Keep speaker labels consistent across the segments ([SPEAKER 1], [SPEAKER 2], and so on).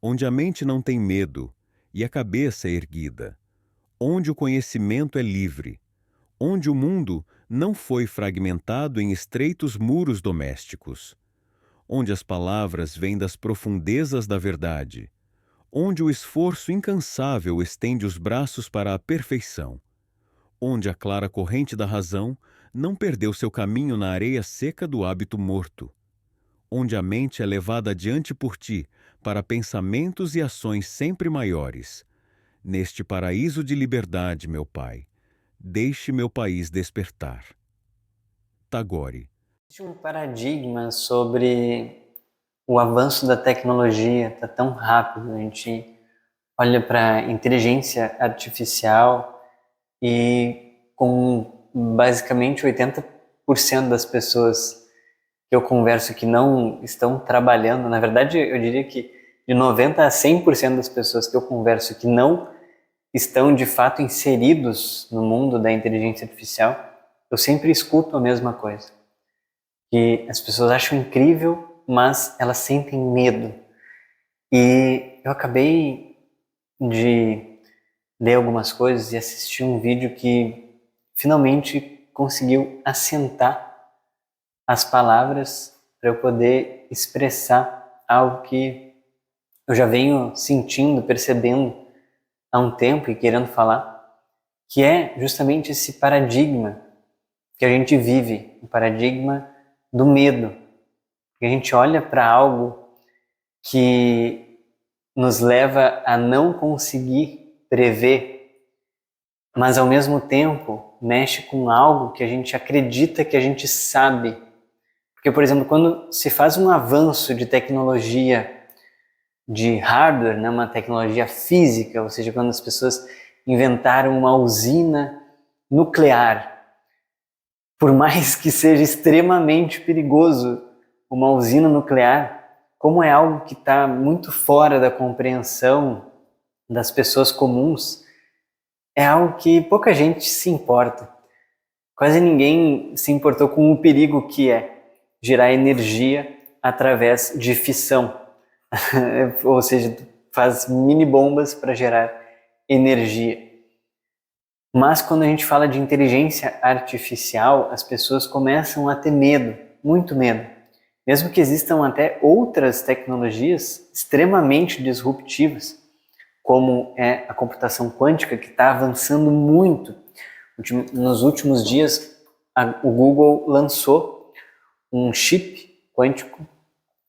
[SPEAKER 1] onde a mente não tem medo e a cabeça é erguida, onde o conhecimento é livre, onde o mundo não foi fragmentado em estreitos muros domésticos, onde as palavras vêm das profundezas da verdade, onde o esforço incansável estende os braços para a perfeição, onde a clara corrente da razão não perdeu seu caminho na areia seca do hábito morto, onde a mente é levada adiante por ti para pensamentos e ações sempre maiores. Neste paraíso de liberdade, meu Pai, deixe meu país despertar. Tagore.
[SPEAKER 2] Existe um paradigma sobre o avanço da tecnologia, está tão rápido. A gente olha para a inteligência artificial e com basicamente 80% das pessoas que eu converso que não estão trabalhando, na verdade eu diria que de 90 a 100% das pessoas que eu converso que não estão de fato inseridos no mundo da inteligência artificial, eu sempre escuto a mesma coisa, que as pessoas acham incrível, mas elas sentem medo. E eu acabei de ler algumas coisas e assistir um vídeo que finalmente conseguiu assentar as palavras para eu poder expressar algo que eu já venho sentindo, percebendo há um tempo e querendo falar, que é justamente esse paradigma que a gente vive, o paradigma do medo. Que a gente olha para algo que nos leva a não conseguir prever, mas ao mesmo tempo mexe com algo que a gente acredita que a gente sabe. Porque, por exemplo, quando se faz um avanço de tecnologia, de hardware, né, uma tecnologia física, ou seja, quando as pessoas inventaram uma usina nuclear, por mais que seja extremamente perigoso uma usina nuclear, como é algo que está muito fora da compreensão das pessoas comuns, é algo que pouca gente se importa. Quase ninguém se importou com o perigo que é gerar energia através de fissão. Ou seja, faz mini bombas para gerar energia. Mas quando a gente fala de inteligência artificial, as pessoas começam a ter medo, muito medo. Mesmo que existam até outras tecnologias extremamente disruptivas, como é a computação quântica, que está avançando muito. Nos últimos dias, o Google lançou um chip quântico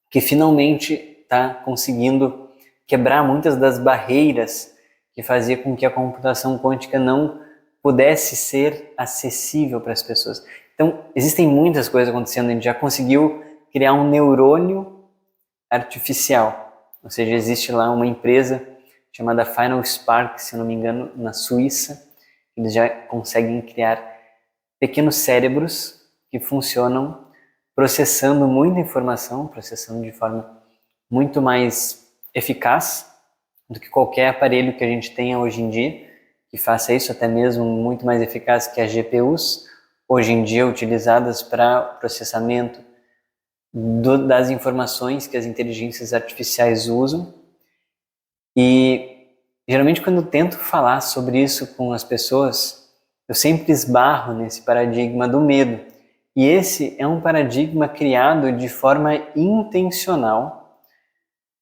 [SPEAKER 2] que finalmente está conseguindo quebrar muitas das barreiras que fazia com que a computação quântica não pudesse ser acessível para as pessoas. Então, existem muitas coisas acontecendo. A gente já conseguiu criar um neurônio artificial. Ou seja, existe lá uma empresa chamada Final Spark, se eu não me engano, na Suíça. Eles já conseguem criar pequenos cérebros que funcionam processando muita informação, processando de forma muito mais eficaz do que qualquer aparelho que a gente tenha hoje em dia, que faça isso, até mesmo muito mais eficaz que as GPUs, hoje em dia utilizadas para processamento das informações que as inteligências artificiais usam. E geralmente quando eu tento falar sobre isso com as pessoas, eu sempre esbarro nesse paradigma do medo. E esse é um paradigma criado de forma intencional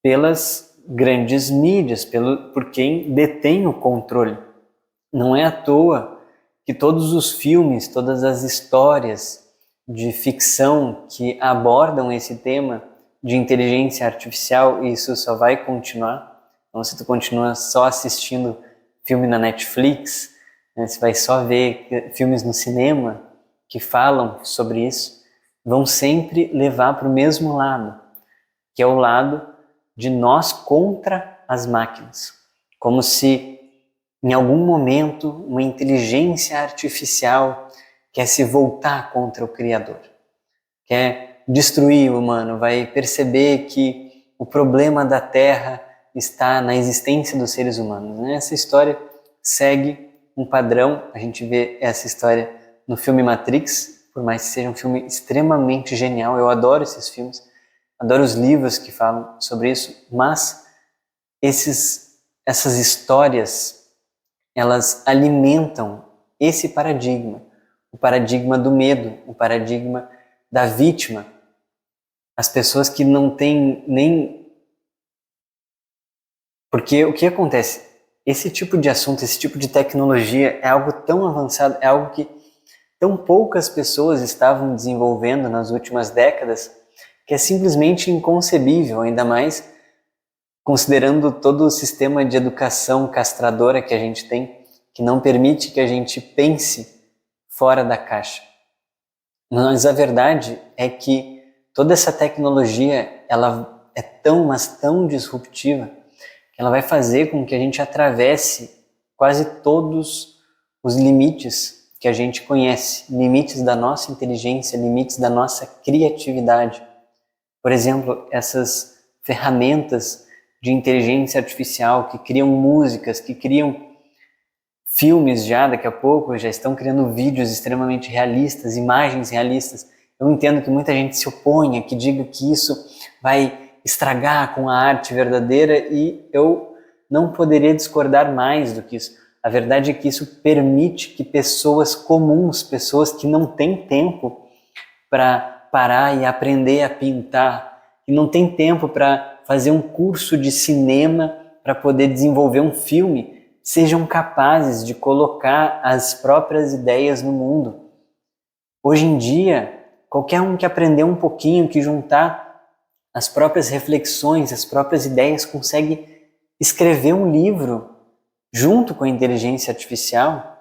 [SPEAKER 2] pelas grandes mídias, por quem detém o controle. Não é à toa que todos os filmes, todas as histórias de ficção que abordam esse tema de inteligência artificial, e isso só vai continuar. Então, se tu continua só assistindo filme na Netflix, né, você vai só ver filmes no cinema que falam sobre isso, vão sempre levar para o mesmo lado, que é o lado de nós contra as máquinas. Como se em algum momento uma inteligência artificial quer se voltar contra o Criador, quer destruir o humano, vai perceber que o problema da Terra está na existência dos seres humanos. Essa história segue um padrão, a gente vê essa história no filme Matrix, por mais que seja um filme extremamente genial, eu adoro esses filmes, adoro os livros que falam sobre isso, mas essas histórias, elas alimentam esse paradigma, o paradigma do medo, o paradigma da vítima. As pessoas que não têm nem... Porque o que acontece? Esse tipo de assunto, esse tipo de tecnologia é algo tão avançado, é algo que tão poucas pessoas estavam desenvolvendo nas últimas décadas, que é simplesmente inconcebível, ainda mais considerando todo o sistema de educação castradora que a gente tem, que não permite que a gente pense fora da caixa. Mas a verdade é que toda essa tecnologia, ela é tão, mas tão disruptiva, que ela vai fazer com que a gente atravesse quase todos os limites que a gente conhece, limites da nossa inteligência, limites da nossa criatividade. Por exemplo, essas ferramentas de inteligência artificial que criam músicas, que criam filmes já, daqui a pouco, já estão criando vídeos extremamente realistas, imagens realistas. Eu entendo que muita gente se oponha, que diga que isso vai estragar com a arte verdadeira, e eu não poderia discordar mais do que isso. A verdade é que isso permite que pessoas comuns, pessoas que não têm tempo para parar e aprender a pintar, que não têm tempo para fazer um curso de cinema para poder desenvolver um filme, sejam capazes de colocar as próprias ideias no mundo. Hoje em dia, qualquer um que aprender um pouquinho, que juntar as próprias reflexões, as próprias ideias, consegue escrever um livro junto com a inteligência artificial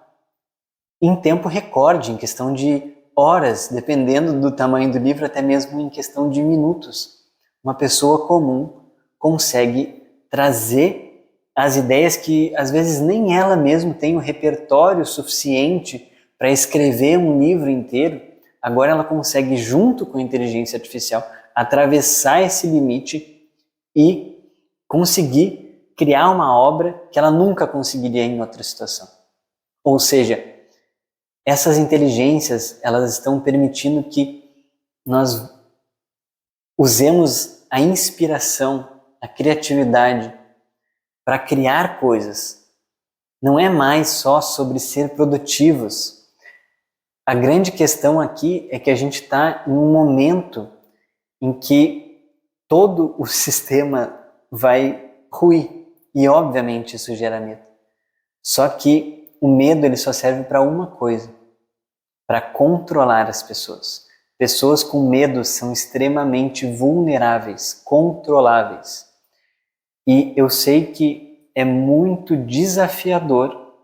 [SPEAKER 2] em tempo recorde, em questão de horas, dependendo do tamanho do livro, até mesmo em questão de minutos. Uma pessoa comum consegue trazer as ideias que às vezes nem ela mesma tem o repertório suficiente para escrever um livro inteiro. Agora ela consegue, junto com a inteligência artificial, atravessar esse limite e conseguir criar uma obra que ela nunca conseguiria em outra situação. Ou seja, essas inteligências, elas estão permitindo que nós usemos a inspiração, a criatividade para criar coisas. Não é mais só sobre ser produtivos. A grande questão aqui é que a gente está em um momento em que todo o sistema vai ruir, e obviamente isso gera medo. Só que o medo, ele só serve para uma coisa: para controlar as pessoas. Pessoas com medo são extremamente vulneráveis, controláveis. E eu sei que é muito desafiador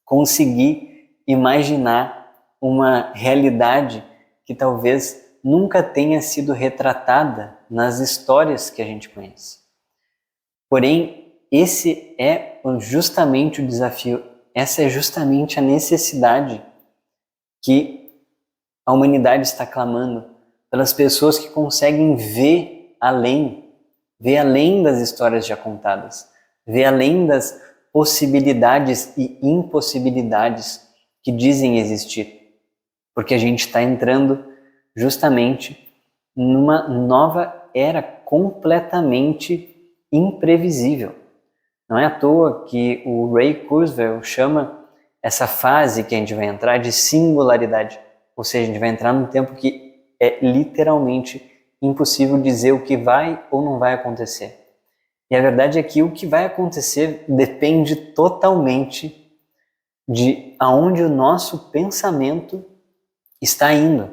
[SPEAKER 2] conseguir imaginar uma realidade que talvez nunca tenha sido retratada nas histórias que a gente conhece. Porém, esse é justamente o desafio, essa é justamente a necessidade que a humanidade está clamando, pelas pessoas que conseguem ver além das histórias já contadas, ver além das possibilidades e impossibilidades que dizem existir. Porque a gente está entrando justamente numa nova era completamente imprevisível. Não é à toa que o Ray Kurzweil chama essa fase que a gente vai entrar de singularidade. Ou seja, a gente vai entrar num tempo que é literalmente impossível dizer o que vai ou não vai acontecer. E a verdade é que o que vai acontecer depende totalmente de aonde o nosso pensamento está indo.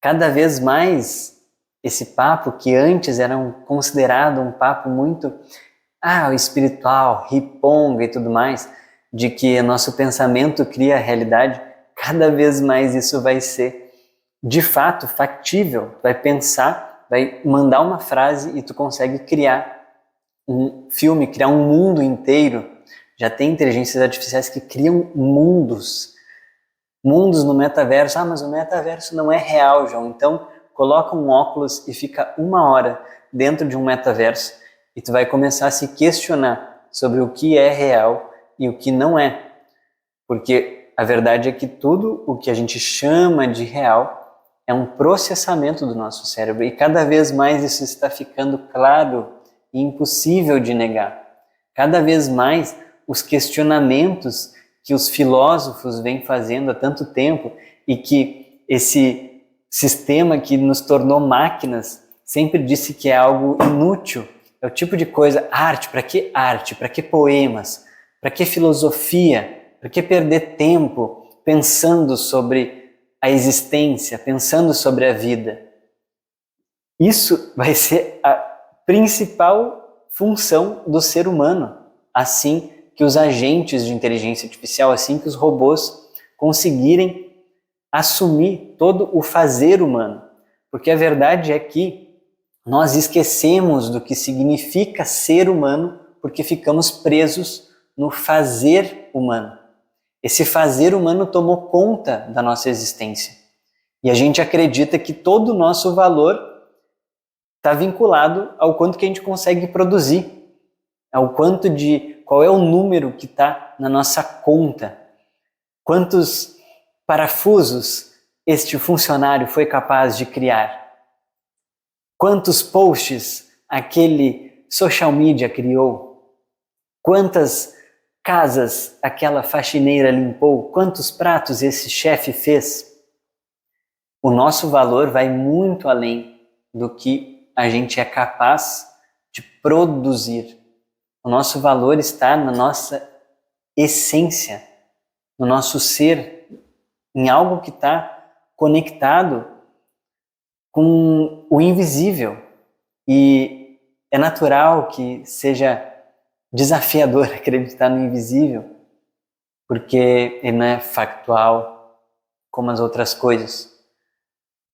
[SPEAKER 2] Cada vez mais esse papo que antes era considerado um papo muito espiritual, riponga e tudo mais, de que nosso pensamento cria a realidade, cada vez mais isso vai ser de fato factível. Vai pensar, vai mandar uma frase e tu consegue criar um filme, criar um mundo inteiro. Já tem inteligências artificiais que criam mundos no metaverso. Mas o metaverso não é real, João. Então coloca um óculos e fica 1 hora dentro de um metaverso e tu vai começar a se questionar sobre o que é real e o que não é. Porque a verdade é que tudo o que a gente chama de real é um processamento do nosso cérebro, e cada vez mais isso está ficando claro e impossível de negar. Cada vez mais, os questionamentos que os filósofos vêm fazendo há tanto tempo e que esse sistema que nos tornou máquinas sempre disse que é algo inútil. É o tipo de coisa, arte, para que poemas? Para que filosofia? Para que perder tempo pensando sobre a existência, pensando sobre a vida? Isso vai ser a principal função do ser humano, assim que os agentes de inteligência artificial, assim que os robôs conseguirem assumir todo o fazer humano. Porque a verdade é que nós esquecemos do que significa ser humano porque ficamos presos no fazer humano. Esse fazer humano tomou conta da nossa existência. E a gente acredita que todo o nosso valor está vinculado ao quanto que a gente consegue produzir, ao qual é o número que está na nossa conta, quantos parafusos este funcionário foi capaz de criar, quantos posts aquele social media criou, quantas casas aquela faxineira limpou, quantos pratos esse chefe fez. O nosso valor vai muito além do que a gente é capaz de produzir. O nosso valor está na nossa essência, no nosso ser, em algo que está conectado com o invisível. E é natural que seja desafiador acreditar no invisível, porque ele não é factual como as outras coisas.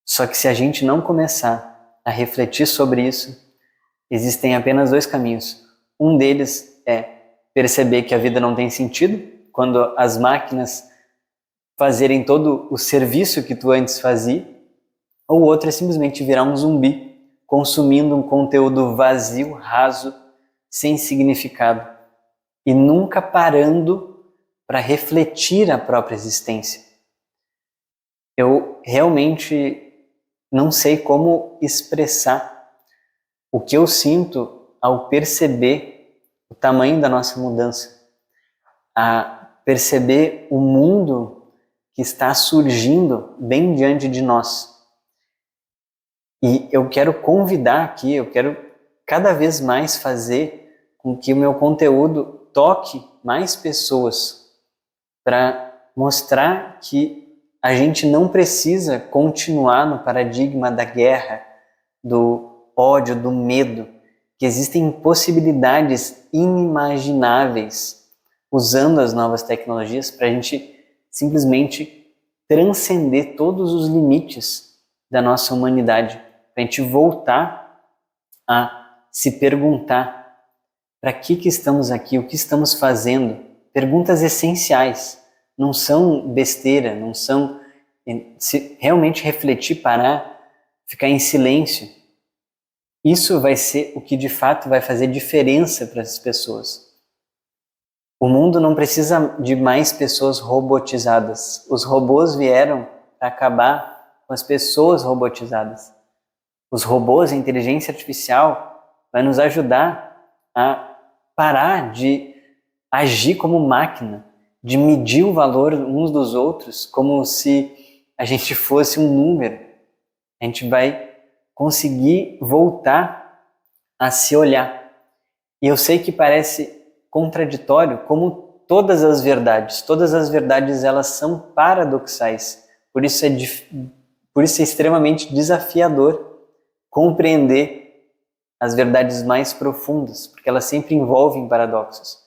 [SPEAKER 2] Só que se a gente não começar a refletir sobre isso, existem apenas dois caminhos. Um deles é perceber que a vida não tem sentido, quando as máquinas fazerem todo o serviço que tu antes fazia, ou o outro é simplesmente virar um zumbi, consumindo um conteúdo vazio, raso, sem significado, e nunca parando para refletir a própria existência. Eu realmente não sei como expressar o que eu sinto ao perceber o tamanho da nossa mudança, a perceber o mundo que está surgindo bem diante de nós. E eu quero convidar aqui, eu quero cada vez mais fazer com que o meu conteúdo toque mais pessoas, para mostrar que a gente não precisa continuar no paradigma da guerra, do ódio, do medo, que existem possibilidades inimagináveis usando as novas tecnologias para a gente simplesmente transcender todos os limites da nossa humanidade, para a gente voltar a se perguntar para que estamos aqui, o que estamos fazendo. Perguntas essenciais, não são besteira, não são... Se realmente refletir, parar, ficar em silêncio, isso vai ser o que de fato vai fazer diferença para as pessoas. O mundo não precisa de mais pessoas robotizadas. Os robôs vieram para acabar com as pessoas robotizadas. Os robôs, a inteligência artificial, vai nos ajudar a parar de agir como máquina, de medir o valor uns dos outros como se a gente fosse um número. A gente vai conseguir voltar a se olhar. E eu sei que parece contraditório, como todas as verdades elas são paradoxais. Por isso é extremamente desafiador compreender as verdades mais profundas, porque elas sempre envolvem paradoxos.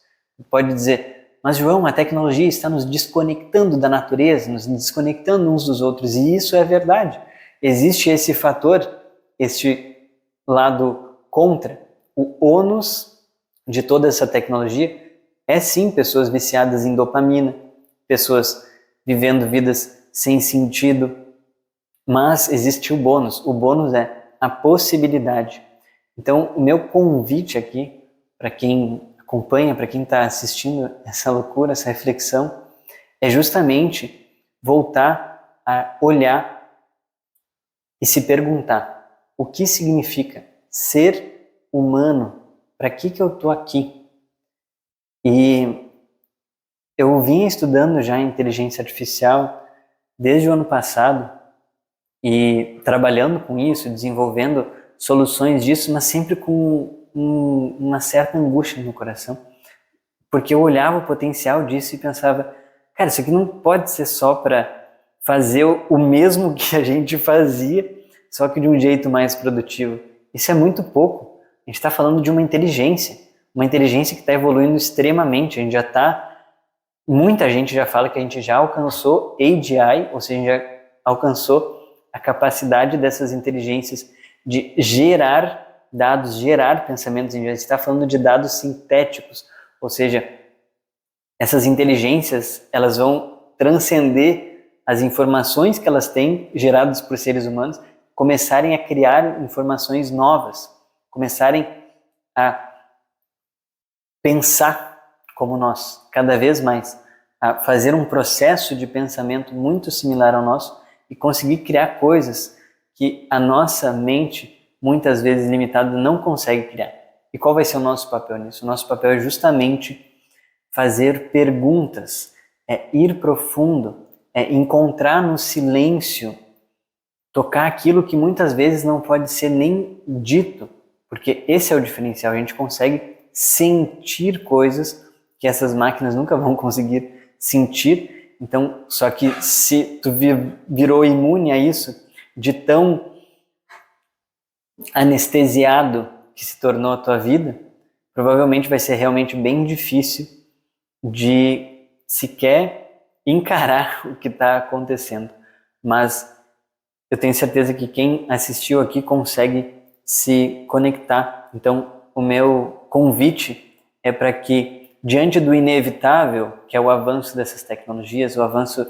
[SPEAKER 2] Pode dizer, mas João, a tecnologia está nos desconectando da natureza, nos desconectando uns dos outros, e isso é verdade. Existe esse fator, este lado contra. O ônus de toda essa tecnologia é sim pessoas viciadas em dopamina, pessoas vivendo vidas sem sentido, mas existe o bônus. O bônus é a possibilidade. Então, o meu convite aqui, para quem acompanha, para quem está assistindo essa loucura, essa reflexão, é justamente voltar a olhar e se perguntar o que significa ser humano para que eu estou aqui? E eu vinha estudando já inteligência artificial desde o ano passado e trabalhando com isso, desenvolvendo soluções disso, mas sempre com uma certa angústia no coração, porque eu olhava o potencial disso e pensava, cara, isso aqui não pode ser só para fazer o mesmo que a gente fazia, só que de um jeito mais produtivo. Isso é muito pouco. A gente está falando de uma inteligência que está evoluindo extremamente. A gente já está, muita gente já fala que a gente já alcançou AGI, ou seja, já alcançou a capacidade dessas inteligências de gerar dados, gerar pensamentos. A gente já está falando de dados sintéticos, ou seja, essas inteligências elas vão transcender as informações que elas têm geradas por seres humanos, começarem a criar informações novas, começarem a pensar como nós, cada vez mais, a fazer um processo de pensamento muito similar ao nosso e conseguir criar coisas que a nossa mente, muitas vezes limitada, não consegue criar. E qual vai ser o nosso papel nisso? O nosso papel é justamente fazer perguntas, é ir profundo, é encontrar no silêncio, tocar aquilo que muitas vezes não pode ser nem dito, porque esse é o diferencial, a gente consegue sentir coisas que essas máquinas nunca vão conseguir sentir. Então, só que se tu virou imune a isso, de tão anestesiado que se tornou a tua vida, provavelmente vai ser realmente bem difícil de sequer encarar o que está acontecendo. Mas eu tenho certeza que quem assistiu aqui consegue se conectar. Então, o meu convite é para que, diante do inevitável, que é o avanço dessas tecnologias, o avanço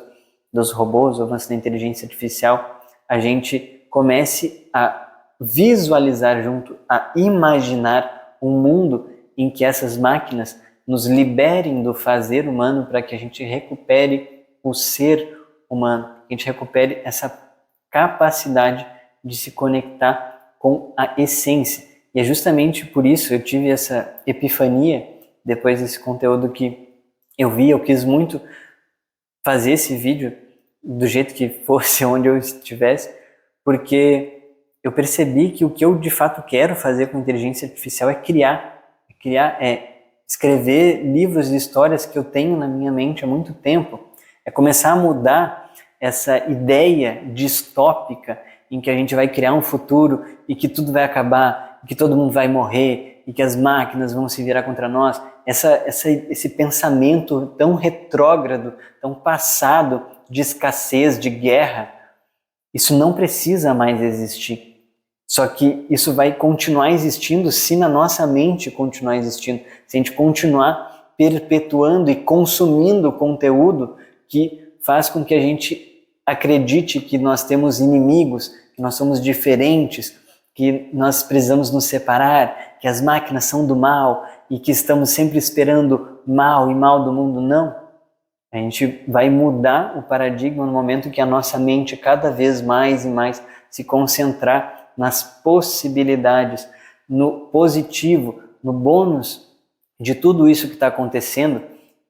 [SPEAKER 2] dos robôs, o avanço da inteligência artificial, a gente comece a visualizar junto, a imaginar um mundo em que essas máquinas nos liberem do fazer humano para que a gente recupere o ser humano, que a gente recupere essa capacidade de se conectar com a essência. E é justamente por isso eu tive essa epifania depois desse conteúdo que eu vi. Eu quis muito fazer esse vídeo do jeito que fosse, onde eu estivesse, porque eu percebi que o que eu de fato quero fazer com inteligência artificial é escrever livros de histórias que eu tenho na minha mente há muito tempo, é começar a mudar essa ideia distópica em que a gente vai criar um futuro e que tudo vai acabar, que todo mundo vai morrer e que as máquinas vão se virar contra nós. Esse pensamento tão retrógrado, tão passado de escassez, de guerra, isso não precisa mais existir. Só que isso vai continuar existindo se na nossa mente continuar existindo, se a gente continuar perpetuando e consumindo conteúdo que faz com que a gente acredite que nós temos inimigos, que nós somos diferentes, que nós precisamos nos separar, que as máquinas são do mal e que estamos sempre esperando mal e mal do mundo. Não. A gente vai mudar o paradigma no momento que a nossa mente cada vez mais e mais se concentrar nas possibilidades, no positivo, no bônus de tudo isso que está acontecendo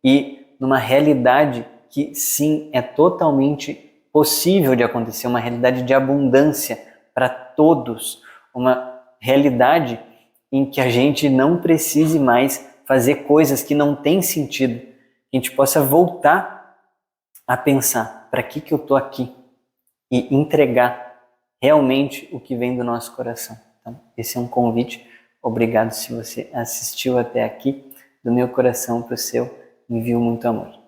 [SPEAKER 2] e numa realidade que sim é totalmente possível de acontecer, uma realidade de abundância para todos, uma realidade em que a gente não precise mais fazer coisas que não têm sentido, que a gente possa voltar a pensar, para que eu estou aqui? E entregar realmente o que vem do nosso coração. Então, esse é um convite. Obrigado se você assistiu até aqui. Do meu coração para o seu, envio muito amor.